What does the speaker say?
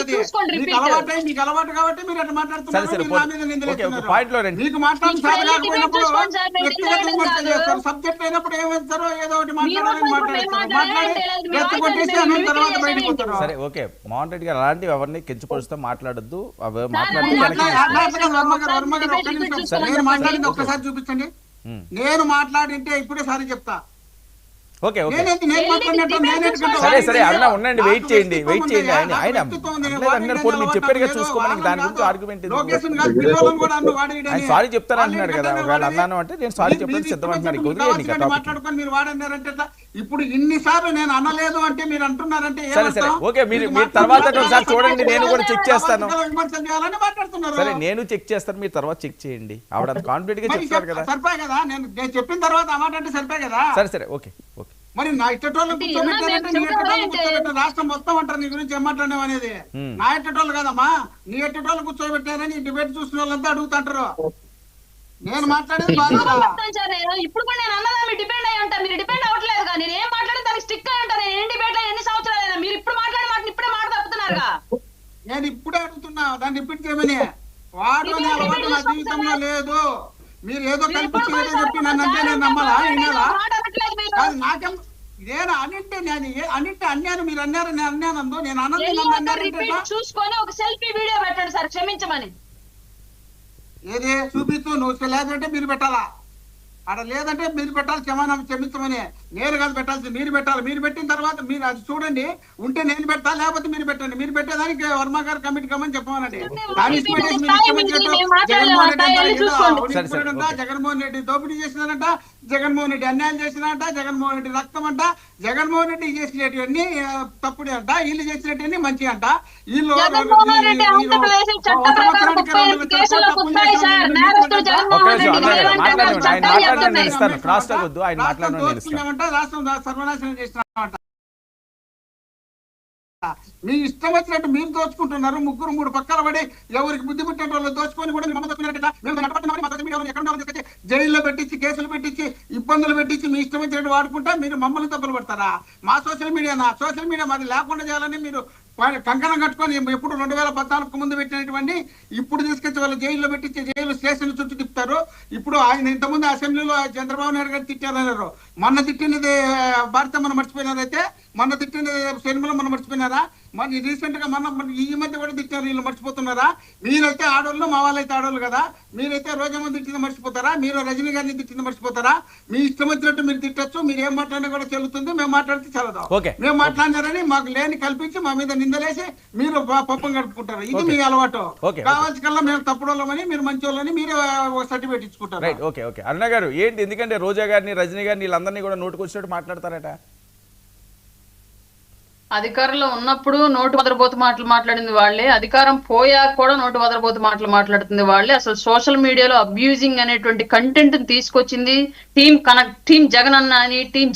అది మీకు అలవాటు మీకు అలవాటు కాబట్టి మీరు అట్లా మాట్లాడుతున్నారు. మీకు మాట్లాడిన సార్ కాకపోయినప్పుడు వ్యక్తిగత విమర్శలు చేస్తారు. సబ్జెక్ట్ అయినప్పుడు ఏమంటారో ఏదో ఒకటి మాట్లాడాలని మాట్లాడతారు. మాట్లాడి రెచ్చగొట్టేసి అన్న తర్వాత బయటకు పోతారు. సరే ఓకే, మోహన్ రెడ్డి గారు అలాంటివి ఎవరిని కించపరుస్తూ మాట్లాడద్దు. నేను మాట్లాడింది ఒక్కసారి చూపించండి. నేను మాట్లాడింటే ఇప్పుడే సారి చెప్తా. ఓకే ఓకే సరే సరే అన్న ఉండండి, వెయిట్ చేయండి ఆయన మీరు చెప్పారు కదా చూసుకోమని, దాని గురించి ఆర్గ్యుమెంట్ ఆయన సారీ చెప్తాను అంటున్నారు కదా. ఒకవేళ అన్నాను అంటే నేను సారీ చెప్పడానికి సిద్ధం అంటున్నారు. మాట్లాడుకొని మీరు వాడన్నారంటే ఇప్పుడు ఇన్నిసార్లు నేను అనలేదు అంటే మీరు అంటున్నారంటే సరే సరే ఓకే, మీరు తర్వాత ఒకసారి చూడండి, నేను కూడా చెక్ చేస్తాను. సరే నేను చెక్ చేస్తాను, మీరు తర్వాత చెక్ చేయండి. ఆవిడ అంత కాన్ఫిడెంట్ గా చెప్తారు కదా. సరిపోయి కదా, నేను చెప్పిన తర్వాత ఆ మాట అంటే సరిపోయి కదా. సరే సరే ఓకే ఓకే. మరి నా ఇట్టటోళ్ళు కూర్చోబెట్టారంటే నీ ఎట్టటోళ్ళు కూర్చోబెట్టారు, రాష్ట్రం మొత్తం అంటారు నీ గురించి ఏం మాట్లాడినావు అనేది. నా ఎట్టటోళ్ళు కదమ్మా, నీ ఎట్టటోళ్ళు కూర్చోబెట్టారని డిబేట్ చూసిన వాళ్ళంతా అడుగుతుంటారు. నేను మాట్లాడేది ఇప్పుడు కూడా నేను అన్నదా మీరు డిపెండ్ అయ్యి ఉంటా, మీరు డిపెండ్ అవ్వట్లేదు కానీ నేను ఏం మాట్లాడి దానికి స్టిక్ అయి ఉంటాను. నేను డిబేట్ ఎన్ని సంవత్సరాలు మీరు ఇప్పుడు మాట్లాడే మాట ఇప్పుడే మాట తప్పుతున్నారుగా. నేను ఇప్పుడే అడుగుతున్నా దాన్ని రిపీట్ చేయమని. వాడు అనే అలవాటు నా జీవితంలో లేదు. మీరు ఏదో కల్పించి ఏదో చెప్పి నన్ను అంటే నేను నమ్మాలా వినాలా? నాకేం ఇదేనా అనింటే నేను అనింటే అన్యాను మీరు అన్నారు, నేను అన్నాను. నేను అన్నది చూసుకొని ఒక సెల్ఫీ వీడియో పెట్టండి సార్ క్షమించమని. ఏది చూపిస్తూ నువ్వు లేదంటే మీరు పెట్టాలా, అక్కడ లేదంటే మీరు పెట్టాలి. క్షమించమని నేను కాదు పెట్టాల్సింది, మీరు పెట్టాలి. మీరు పెట్టిన తర్వాత మీరు అది చూడండి, ఉంటే నేను పెట్టాలి, లేకపోతే మీరు పెట్టండి. మీరు పెట్టేదానికి వర్మ గారు కమిటీ కమని చెప్పమనండి. జగన్మోహన్ రెడ్డి దోపిడీ చేసినారంట, జగన్మోహన్ రెడ్డి అన్యాయం చేసినారంట, జగన్మోహన్ రెడ్డి రక్తం అంట, జగన్మోహన్ రెడ్డి చేసినటువన్నీ తప్పుడే అంట, వీళ్ళు చేసినటువన్నీ మంచి అంట. వీళ్ళు రాష్ట్రం సర్వనాశనం చేసినామంట. మీ ఇష్టం వచ్చినట్టు మీరు దోచుకుంటున్నారు. ముగ్గురు మూడు పక్కల పడి ఎవరికి బుద్ధి పుట్టిన వాళ్ళు దోచుకొని కూడా ఎక్కడ జైల్లో పెట్టించి కేసులు పెట్టించి ఇబ్బందులు పెట్టించి మీ ఇష్టం వచ్చినట్టు వాడుకుంటా మీరు మమ్మల్ని తప్పులు పడతారా? మా సోషల్ మీడియా మాది లేకుండా చేయాలని మీరు కంకణం కట్టుకొని ఎప్పుడు 2014 ముందు పెట్టినటువంటి ఇప్పుడు తీసుకొచ్చి వాళ్ళు జైల్లో పెట్టించి జైలు స్టేషన్ చుట్టూ తిప్పుతారు. ఇప్పుడు ఆయన ఇంతకుముందు అసెంబ్లీలో చంద్రబాబు నాయుడు గారు తిట్టారన్నారు. మొన్న తిట్టినది భారతమ్మను మర్చిపోయినారైతే, మొన్న తిట్టినది సినిమాలో మనం మర్చిపోయినారా? మరి రీసెంట్ గా ఈ మధ్య కూడా తిట్టారు, వీళ్ళు మర్చిపోతున్నారా? మీరైతే ఆడోళ్ళు, మా వాళ్ళైతే ఆడోళ్ళు కదా. మీరైతే రోజమ్మ తిట్టింది మర్చిపోతారా? మీరు రజనీ గారిని తిట్టింది మర్చిపోతారా? మీ ఇష్టం వచ్చినట్టు మీరు తిట్టచ్చు, మీరు ఏం మాట్లాడినా కూడా చెల్లుతుంది. మేము మాట్లాడితే చల్లదాం. మేము మాట్లాడినారని మాకు లేని కల్పించి మా మీద నిందలేసి మీరు పప్పం గడుపుకుంటారు. ఇది మీ అలవాటు. కావాల్సి కల్లా మేము తప్పుడోళ్ళమని మీరు మంచి వాళ్ళని మీరు సర్టిఫికేట్ ఇచ్చుకుంటారు. ఓకే ఓకే అరుణ గారు ఏంటి, ఎందుకంటే రోజా గారిని రజనీ గారిని వీళ్ళందరినీ కూడా నోటుకొచ్చినట్టు మాట్లాడతారట. అధికారంలో ఉన్నప్పుడు నోటు వదరబోతు మాటలు మాట్లాడింది వాళ్ళే, అధికారం పోయాక కూడా నోటు వదరబోతు మాటలు మాట్లాడుతుంది వాళ్ళే. అసలు సోషల్ మీడియాలో అబ్యూజింగ్ అనేటువంటి కంటెంట్ తీసుకొచ్చింది టీం జగన్ అన్న అని, టీం